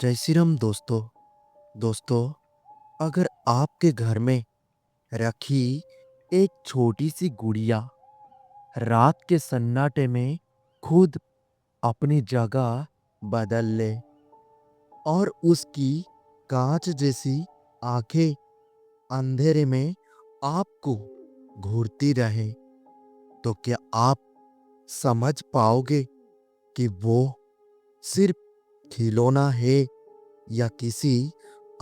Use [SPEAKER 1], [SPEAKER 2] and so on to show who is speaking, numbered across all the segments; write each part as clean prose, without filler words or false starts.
[SPEAKER 1] जय श्री राम दोस्तों। दोस्तों, अगर आपके घर में रखी एक छोटी सी गुड़िया रात के सन्नाटे में खुद अपनी जगह बदल ले और उसकी कांच जैसी आंखें अंधेरे में आपको घूरती रहे, तो क्या आप समझ पाओगे कि वो सिर्फ खिलौना है या किसी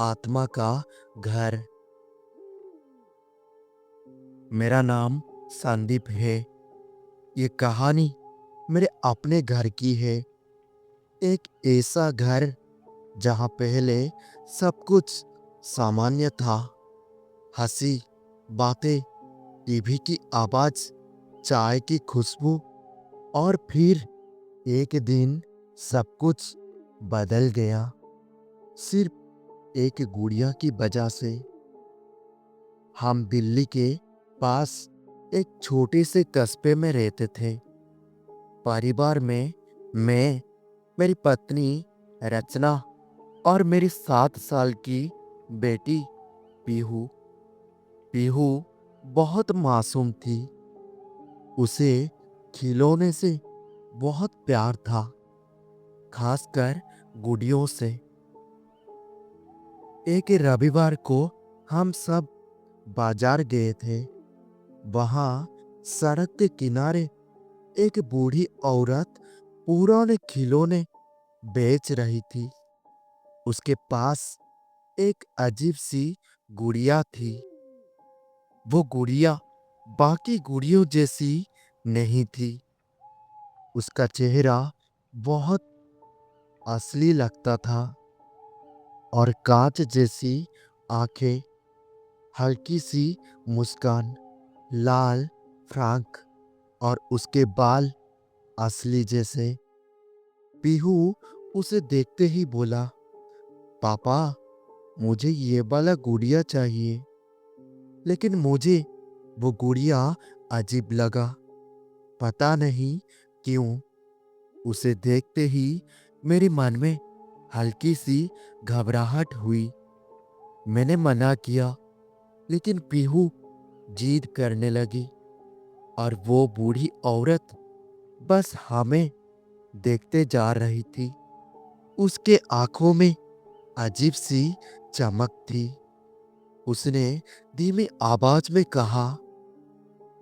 [SPEAKER 1] आत्मा का घर? मेरा नाम संदीप है। ये कहानी मेरे अपने घर की है। एक ऐसा घर जहाँ पहले सब कुछ सामान्य था। हंसी, बातें, टीवी की आवाज, चाय की खुशबू, और फिर एक दिन सब कुछ बदल गया, सिर्फ एक गुड़िया की वजह से। हम दिल्ली के पास एक छोटे से कस्बे में रहते थे। परिवार में मैं, मेरी पत्नी रचना और मेरी 7 साल की बेटी पीहू। पीहू बहुत मासूम थी। उसे खिलौने से बहुत प्यार था, खासकर गुड़ियों से। एक रविवार को हम सब बाजार गए थे। वहां सड़क के किनारे एक बूढ़ी औरत पुराने खिलौने बेच रही थी। उसके पास एक अजीब सी गुड़िया थी। वो गुड़िया बाकी गुड़ियों जैसी नहीं थी। उसका चेहरा बहुत असली लगता था और कांच जैसी आंखें, हल्की सी मुस्कान, लाल फ्रॉक और उसके बाल असली जैसे। पीहू उसे देखते ही बोला, पापा, मुझे ये वाला गुड़िया चाहिए। लेकिन मुझे वो गुड़िया अजीब लगा। पता नहीं क्यों। उसे देखते ही मेरे मन में हल्की सी घबराहट हुई। मैंने मना किया, लेकिन पीहू जिद करने लगी और वो बूढ़ी औरत बस हमें देखते जा रही थी। उसके आंखों में अजीब सी चमक थी। उसने धीमी आवाज में कहा,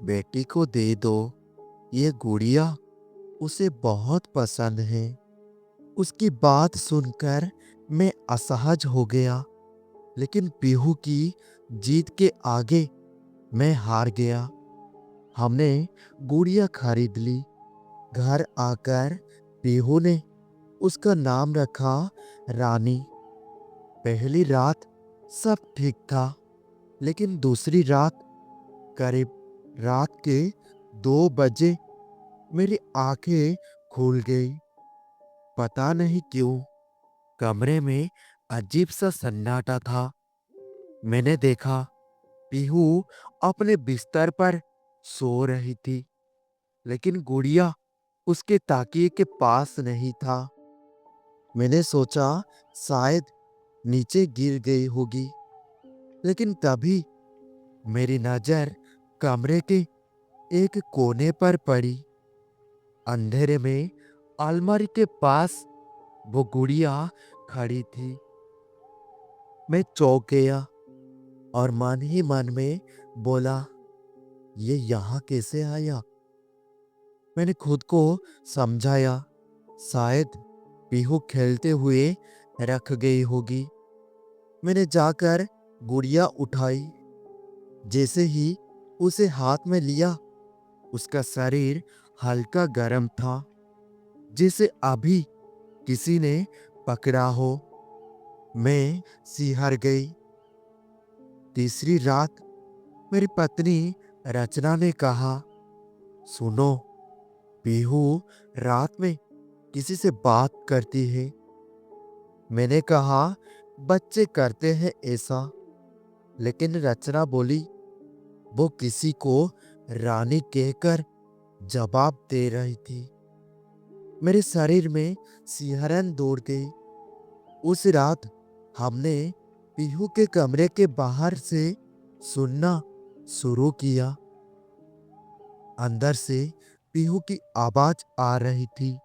[SPEAKER 1] बेटी को दे दो, ये गुड़िया उसे बहुत पसंद है। उसकी बात सुनकर मैं असहज हो गया, लेकिन पीहू की जीत के आगे मैं हार गया। हमने गुड़िया खरीद ली। घर आकर पीहू ने उसका नाम रखा रानी। पहली रात सब ठीक था, लेकिन दूसरी रात, करीब रात के 2 बजे, मेरी आंखें खुल गई। पता नहीं क्यों कमरे में अजीब सा सन्नाटा था। मैंने देखा पीहू अपने बिस्तर पर सो रही थी, लेकिन गुड़िया उसके ताकिए के पास नहीं था। मैंने सोचा शायद नीचे गिर गई होगी, लेकिन तभी मेरी नजर कमरे के एक कोने पर पड़ी। अंधेरे में अलमारी के पास वो गुड़िया खड़ी थी। मैं चौंक गया और मन ही मन में बोला, ये यहाँ कैसे आया? मैंने खुद को समझाया, शायद पीहू खेलते हुए रख गई होगी। मैंने जाकर गुड़िया उठाई। जैसे ही उसे हाथ में लिया, उसका शरीर हल्का गर्म था, जैसे अभी किसी ने पकड़ा हो। मैं सिहर गई। तीसरी रात मेरी पत्नी रचना ने कहा, सुनो, पीहू रात में किसी से बात करती है। मैंने कहा, बच्चे करते हैं ऐसा। लेकिन रचना बोली, वो किसी को रानी कहकर जवाब दे रही थी। मेरे शरीर में सिहरन दौड़ गई। उस रात हमने पीहू के कमरे के बाहर से सुनना शुरू किया। अंदर से पीहू की आवाज आ रही थी,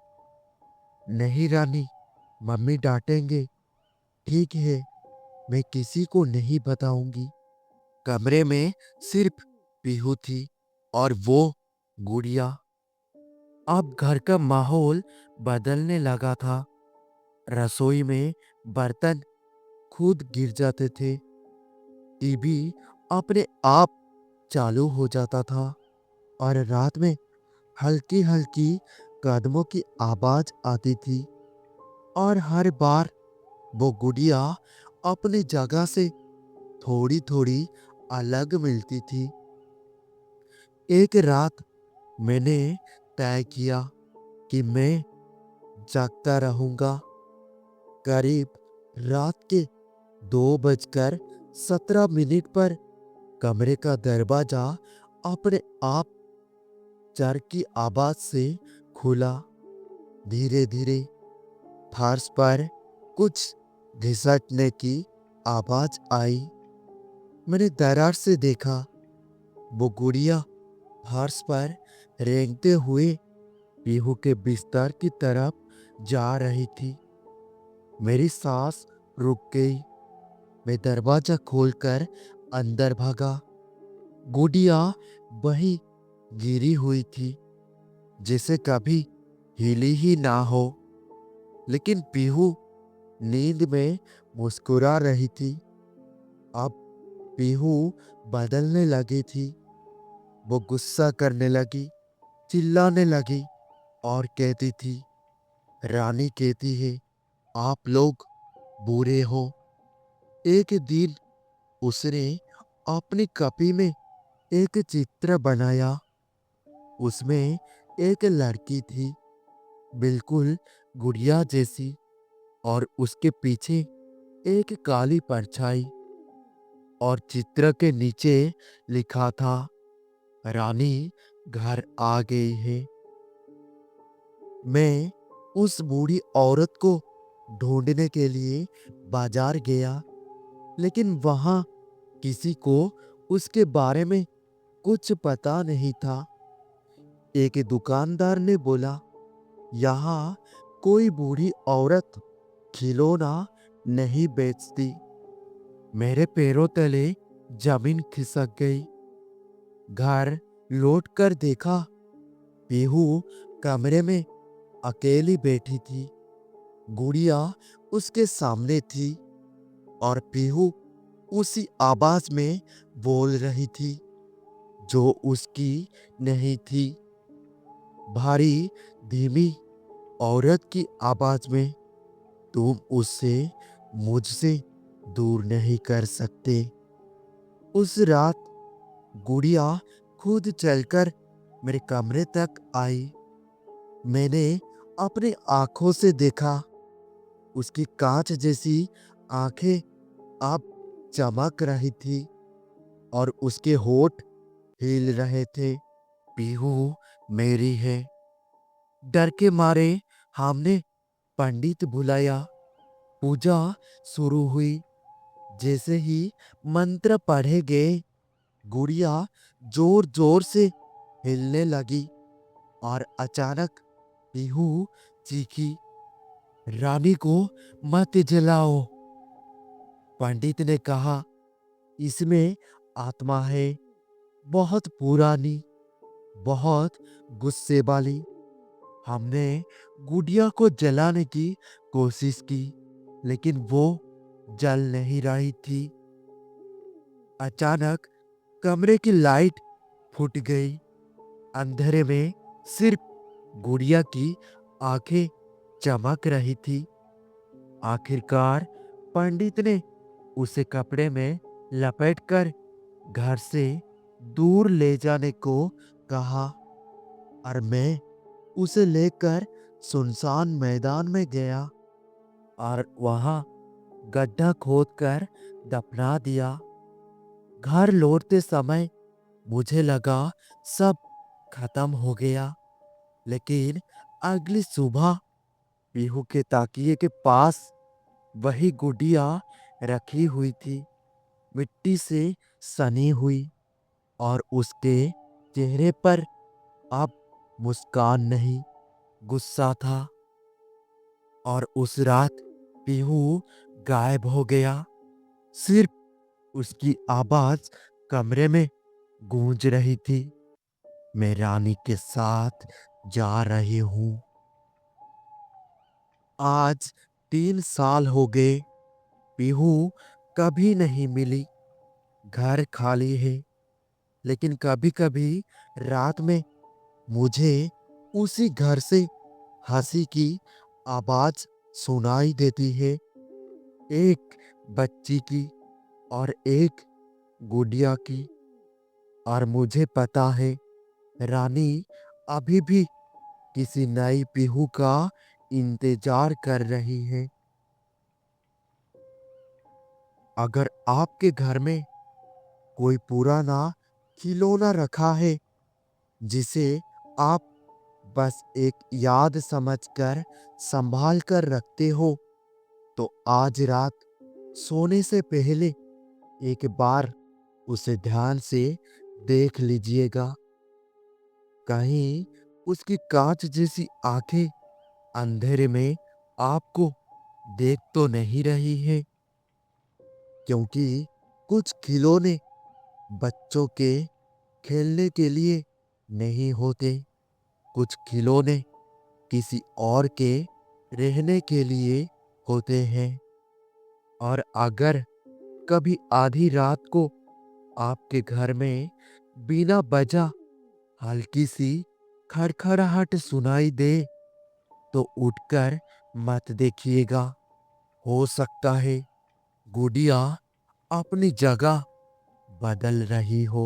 [SPEAKER 1] नहीं रानी, मम्मी डांटेंगे। ठीक है, मैं किसी को नहीं बताऊंगी। कमरे में सिर्फ पीहू थी और वो गुड़िया। अब घर का माहौल बदलने लगा था। रसोई में बर्तन खुद गिर जाते थे, टीवी अपने आप चालू हो जाता था और रात में हल्की हल्की कदमों की आवाज आती थी। और हर बार वो गुड़िया अपनी जगह से थोड़ी थोड़ी अलग मिलती थी। एक रात मैंने तय किया कि मैं जागता रहूंगा। करीब रात के 2:17 पर कमरे का दरवाजा अपने आप चर की आवाज से खुला। धीरे धीरे फर्श पर कुछ घिसटने की आवाज आई। मैंने दरार से देखा, वो गुड़िया फर्श पर रेंगते हुए पीहू के बिस्तर की तरफ जा रही थी। मेरी सांस रुक गई। मैं दरवाजा खोलकर अंदर भागा। गुड़िया वहीं गिरी हुई थी, जैसे कभी हिली ही ना हो। लेकिन पीहू नींद में मुस्कुरा रही थी। अब पीहू बदलने लगी थी। वो गुस्सा करने लगी, चिल्लाने लगी और कहती थी, रानी कहती है आप लोग बुरे हो। एक दिन उसने अपनी कॉपी में एक चित्र बनाया। उसमें एक लड़की थी, बिल्कुल गुड़िया जैसी, और उसके पीछे एक काली परछाई। और चित्र के नीचे लिखा था, रानी घर आ गई है। मैं उस बूढ़ी औरत को ढूंढने के लिए बाजार गया, लेकिन वहां किसी को उसके बारे में कुछ पता नहीं था। एक दुकानदार ने बोला, यहाँ कोई बूढ़ी औरत खिलौना नहीं बेचती। मेरे पैरों तले जमीन खिसक गई। घर लौटकर देखा, पीहू कमरे में अकेली बैठी थी। गुड़िया उसके सामने थी और पीहू उसी आवाज में बोल रही थी जो उसकी नहीं थी। भारी धीमी औरत की आवाज में, तुम उससे मुझसे दूर नहीं कर सकते। उस रात गुड़िया खुद चलकर मेरे कमरे तक आई। मैंने अपनी आंखों से देखा, उसकी कांच जैसी आंखें अब चमक रही थी और उसके होठ हिल रहे थे। पीहू मेरी है। डर के मारे हमने पंडित बुलाया। पूजा शुरू हुई। जैसे ही मंत्र पढ़े गए, गुड़िया जोर जोर से हिलने लगी और अचानक पीहू चीखी, रानी को मत जलाओ। पंडित ने कहा, इसमें आत्मा है, बहुत पुरानी, बहुत गुस्से वाली। हमने गुड़िया को जलाने की कोशिश की, लेकिन वो जल नहीं रही थी। अचानक कमरे की लाइट फूट गई। अंधेरे में सिर्फ गुड़िया की आंखें चमक रही थी। आखिरकार पंडित ने उसे कपड़े में लपेटकर घर से दूर ले जाने को कहा और मैं उसे लेकर सुनसान मैदान में गया और वहां गड्ढा खोदकर दफना दिया। घर लौटते समय मुझे लगा सब खत्म हो गया, लेकिन अगली सुबह पीहू के ताकिए के पास वही गुड़िया रखी हुई थी, मिट्टी से सनी हुई, और उसके चेहरे पर अब मुस्कान नहीं, गुस्सा था। और उस रात पीहू गायब हो गया। सिर्फ उसकी आवाज कमरे में गूंज रही थी। मैं रानी के साथ जा रही हूं। आज 3 साल हो गए, पीहू कभी नहीं मिली। घर खाली है, लेकिन कभी कभी रात में मुझे उसी घर से हंसी की आवाज सुनाई देती है, एक बच्ची की और एक गुड़िया की। और मुझे पता है रानी अभी भी किसी नई पीहू का इंतजार कर रही है। अगर आपके घर में कोई पुराना खिलौना रखा है जिसे आप बस एक याद समझकर संभाल कर रखते हो, तो आज रात सोने से पहले एक बार उसे ध्यान से देख लीजिएगा। कहीं उसकी कांच जैसी आंखें अंधेरे में आपको देख तो नहीं रही है, क्योंकि कुछ खिलौने बच्चों के खेलने के लिए नहीं होते। कुछ खिलौने किसी और के रहने के लिए होते हैं। और अगर कभी आधी रात को आपके घर में बिना वजह हल्की सी खड़खड़ाहट सुनाई दे, तो उठकर मत देखिएगा। हो सकता है गुड़िया अपनी जगह बदल रही हो।